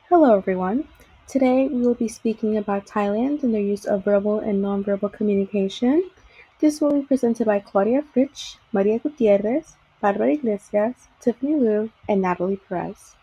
Hello, everyone. Today we will be speaking about Thailand and their use of verbal and nonverbal communication. This will be presented by Claudia Fritsch, Maria Gutierrez, Barbara Iglesias, Tiffany Liu, and Natalie Perez.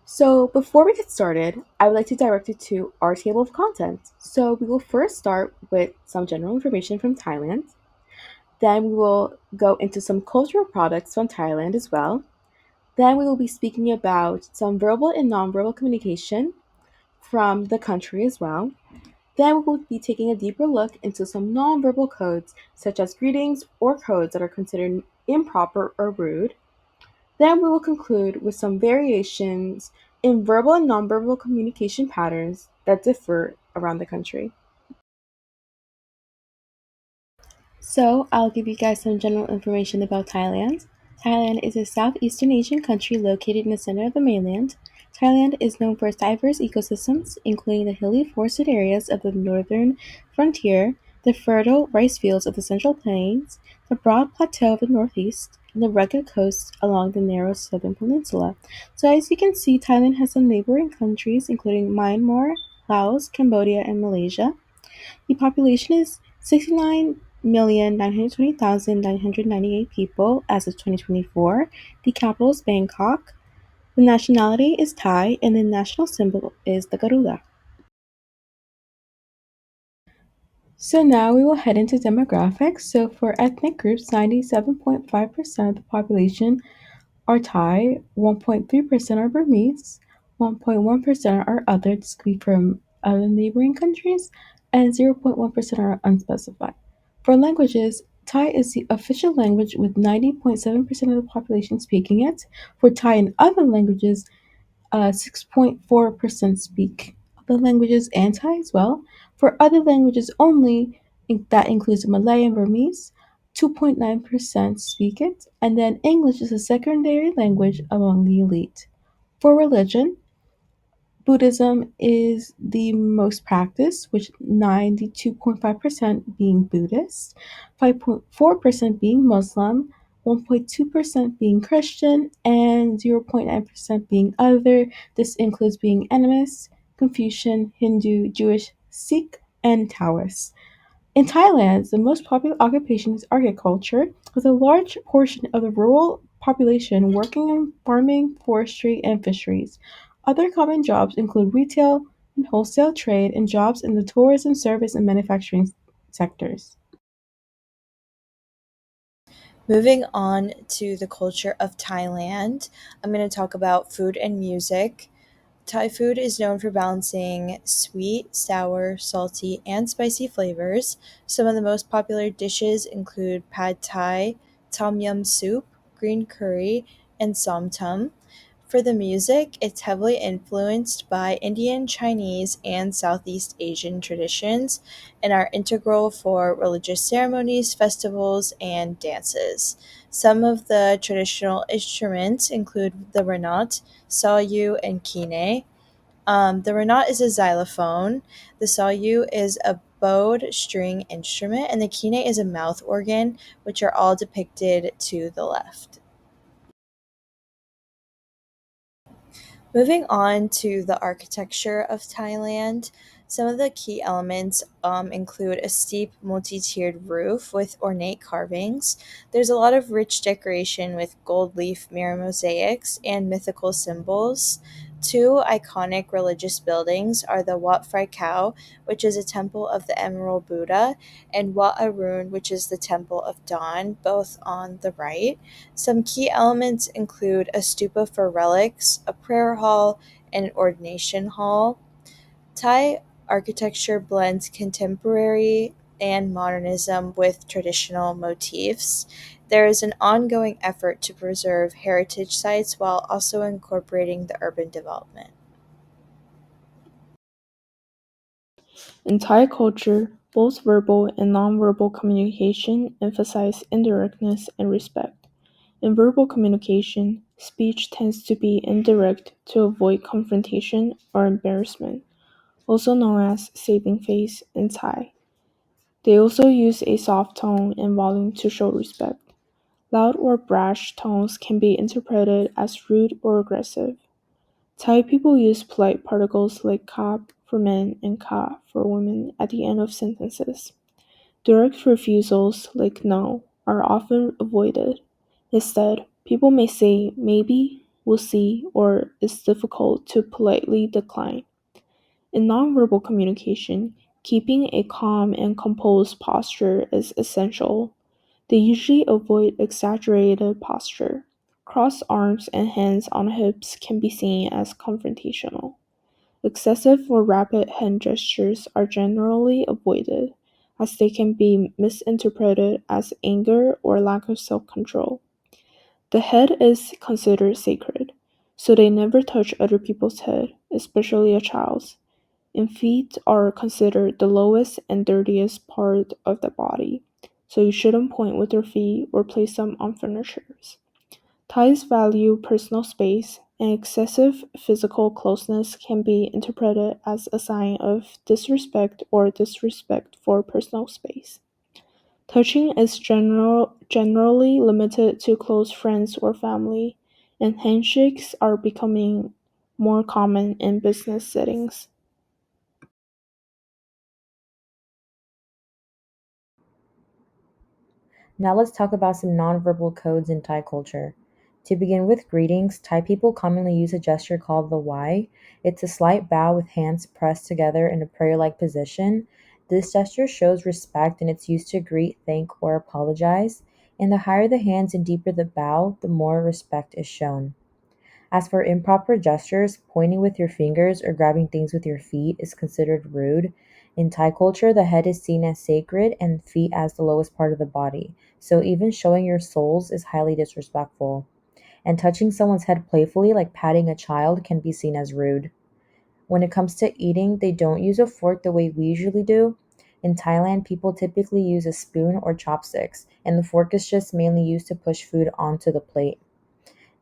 So, before we get started, I would like to direct you to our table of contents. So, we will first start with some general information from Thailand. Then, we will go into some cultural products from Thailand as well. Then, we will be speaking about some verbal and nonverbal communication from the country as well. Then we will be taking a deeper look into some nonverbal codes, such as greetings or codes that are considered improper or rude. Then we will conclude with some variations in verbal and nonverbal communication patterns that differ around the country. So, I'll give you guys some general information about Thailand. Thailand is a Southeastern Asian country located in the center of the mainland. Thailand is known for its diverse ecosystems, including the hilly forested areas of the northern frontier, the fertile rice fields of the central plains, the broad plateau of the northeast, and the rugged coasts along the narrow southern peninsula. So, as you can see, Thailand has some neighboring countries, including Myanmar, Laos, Cambodia, and Malaysia. The population is 69,920,998 people as of 2024. The capital is Bangkok. The nationality is Thai, and the national symbol is the Garuda. So now we will head into demographics. So for ethnic groups, 97.5% of the population are Thai, 1.3% are Burmese, 1.1% are other, discrete from other neighboring countries, and 0.1% are unspecified. For languages, Thai is the official language with 90.7% of the population speaking it. For Thai and other languages, 6.4% speak other languages and Thai as well. For other languages only, that includes Malay and Burmese, 2.9% speak it, and then English is a secondary language among the elite. For religion, Buddhism is the most practiced, with 92.5% being Buddhist, 5.4% being Muslim, 1.2% being Christian, and 0.9% being other. This includes being animist, Confucian, Hindu, Jewish, Sikh, and Taoist. In Thailand, the most popular occupation is agriculture, with a large portion of the rural population working in farming, forestry, and fisheries. Other common jobs include retail and wholesale trade and jobs in the tourism, service, and manufacturing sectors. Moving on to the culture of Thailand, I'm going to talk about food and music. Thai food is known for balancing sweet, sour, salty, and spicy flavors. Some of the most popular dishes include pad thai, tom yum soup, green curry, and som tum. For the music, it's heavily influenced by Indian, Chinese, and Southeast Asian traditions and are integral for religious ceremonies, festivals, and dances. Some of the traditional instruments include the renat, sayu, and kine. The renat is a xylophone, the sayu is a bowed string instrument, and the kine is a mouth organ, which are all depicted to the left. Moving on to the architecture of Thailand, some of the key elements include a steep multi tiered roof with ornate carvings. There's a lot of rich decoration with gold leaf mirror mosaics and mythical symbols. Two iconic religious buildings are the Wat Phra Kaew, which is a temple of the Emerald Buddha, and Wat Arun, which is the temple of Dawn, both on the right. Some key elements include a stupa for relics, a prayer hall, and an ordination hall. Thai architecture blends contemporary and modernism with traditional motifs. There is an ongoing effort to preserve heritage sites while also incorporating the urban development. In Thai culture, both verbal and nonverbal communication emphasize indirectness and respect. In verbal communication, speech tends to be indirect to avoid confrontation or embarrassment, also known as saving face in Thai. They also use a soft tone and volume to show respect. Loud or brash tones can be interpreted as rude or aggressive. Thai people use polite particles like kap for men and ka for women at the end of sentences. Direct refusals, like no, are often avoided. Instead, people may say maybe, we'll see, or it's difficult to politely decline. In nonverbal communication, keeping a calm and composed posture is essential. They usually avoid exaggerated posture. Crossed arms and hands on hips can be seen as confrontational. Excessive or rapid hand gestures are generally avoided, as they can be misinterpreted as anger or lack of self control. The head is considered sacred, so they never touch other people's head, especially a child's, and feet are considered the lowest and dirtiest part of the body, so you shouldn't point with your feet or place them on furnitures. Thais value personal space, and excessive physical closeness can be interpreted as a sign of disrespect or disrespect for personal space. Touching is generally limited to close friends or family, and handshakes are becoming more common in business settings. Now let's talk about some nonverbal codes in Thai culture. To begin with greetings, Thai people commonly use a gesture called the Y. It's a slight bow with hands pressed together in a prayer like position. This gesture shows respect and it's used to greet, thank, or apologize. And the higher the hands and deeper the bow, the more respect is shown. As for improper gestures, pointing with your fingers or grabbing things with your feet is considered rude. In Thai culture, the head is seen as sacred and feet as the lowest part of the body, so even showing your soles is highly disrespectful. And touching someone's head playfully, like patting a child, can be seen as rude. When it comes to eating, they don't use a fork the way we usually do. In Thailand, people typically use a spoon or chopsticks, and the fork is just mainly used to push food onto the plate.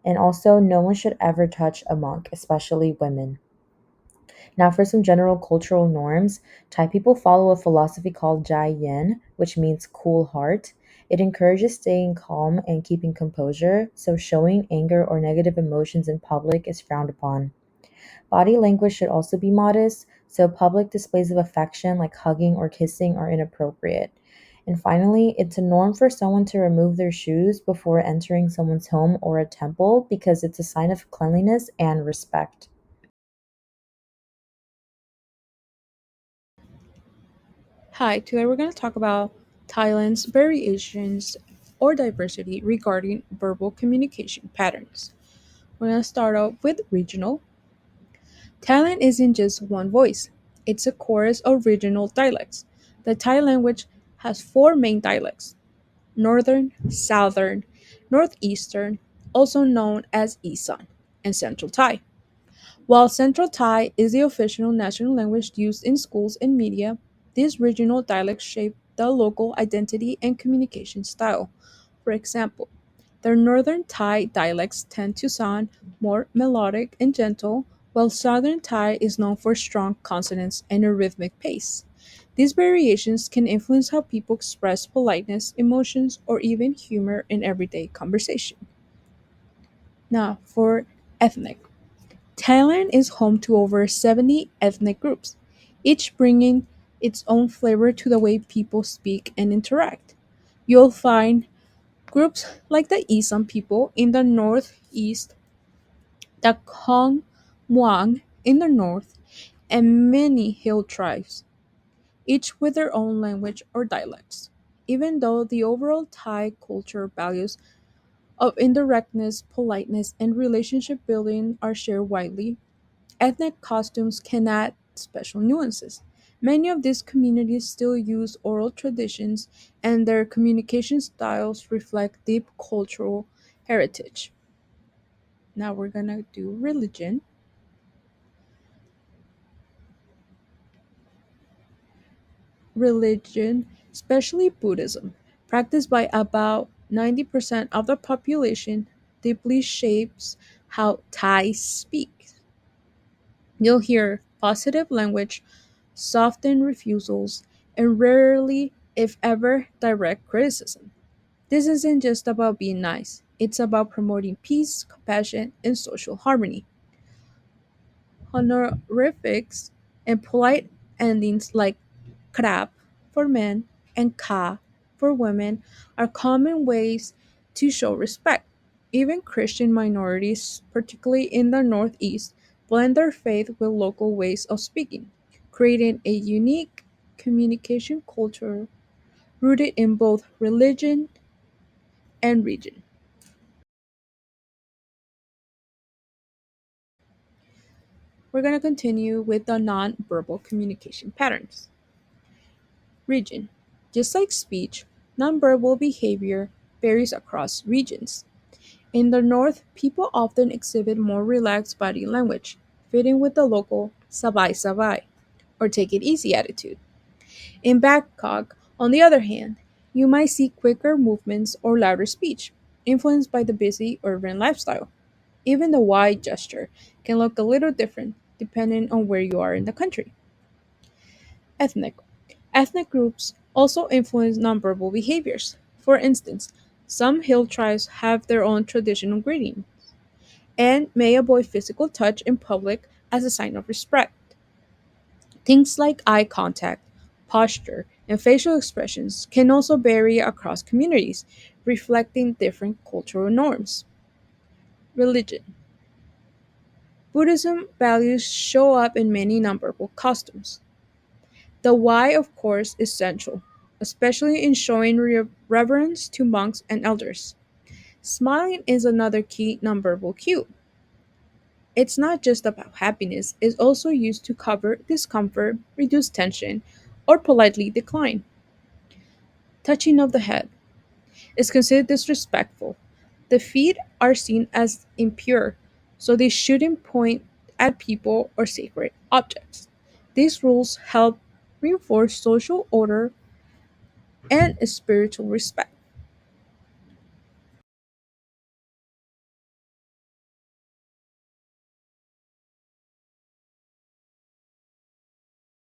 And also, no one should ever touch a monk, especially women. Now, for some general cultural norms, Thai people follow a philosophy called Jai Yin, which means cool heart. It encourages staying calm and keeping composure, so showing anger or negative emotions in public is frowned upon. Body language should also be modest, so public displays of affection like hugging or kissing are inappropriate. And finally, it's a norm for someone to remove their shoes before entering someone's home or a temple because it's a sign of cleanliness and respect. Hi, today we're going to talk about Thailand's variations or diversity regarding verbal communication patterns. We're going to start off with regional. Thailand isn't just one voice, it's a chorus of regional dialects. The Thai language has four main dialects: Northern, Southern, Northeastern, also known as Isan, and Central Thai. While Central Thai is the official national language used in schools and media, these regional dialects shape the local identity and communication style. For example, the Northern Thai dialects tend to sound more melodic and gentle, while Southern Thai is known for strong consonants and a rhythmic pace. These variations can influence how people express politeness, emotions, or even humor in everyday conversation. Now, for ethnic. Thailand is home to over 70 ethnic groups, each bringing its own flavor to the way people speak and interact. You'll find groups like the Isan people in the northeast, the Khong Muang in the north, and many hill tribes, each with their own language or dialects. Even though the overall Thai culture values of indirectness, politeness, and relationship building are shared widely, ethnic costumes can add special nuances. Many of these communities still use oral traditions, and their communication styles reflect deep cultural heritage. Now we're gonna do religion. Religion, especially Buddhism, practiced by about 90% of the population, deeply shapes how Thais speak. You'll hear positive language, softened refusals, and rarely, if ever, direct criticism. This isn't just about being nice, it's about promoting peace, compassion, and social harmony. Honorifics and polite endings like krap for men and ka for women are common ways to show respect. Even Christian minorities, particularly in the Northeast, blend their faith with local ways of speaking, creating a unique communication culture rooted in both religion and region. We're going to continue with the nonverbal communication patterns. Region. Just like speech, nonverbal behavior varies across regions. In the North, people often exhibit more relaxed body language, fitting with the local sabay sabay, or take it easy attitude. In Bangkok, on the other hand, you might see quicker movements or louder speech, influenced by the busy urban lifestyle. Even the Y gesture can look a little different depending on where you are in the country. Ethnic. Ethnic groups also influence nonverbal behaviors. For instance, some hill tribes have their own traditional greeting and may avoid physical touch in public as a sign of respect. Things like eye contact, posture, and facial expressions can also vary across communities, reflecting different cultural norms. Religion. Buddhism values show up in many nonverbal customs. The why, of course, is central, especially in showing reverence to monks and elders. Smiling is another key nonverbal cue. It's not just about happiness, it's also used to cover discomfort, reduce tension, or politely decline. Touching of the head is considered disrespectful. The feet are seen as impure, so they shouldn't point at people or sacred objects. These rules help reinforce social order and spiritual respect.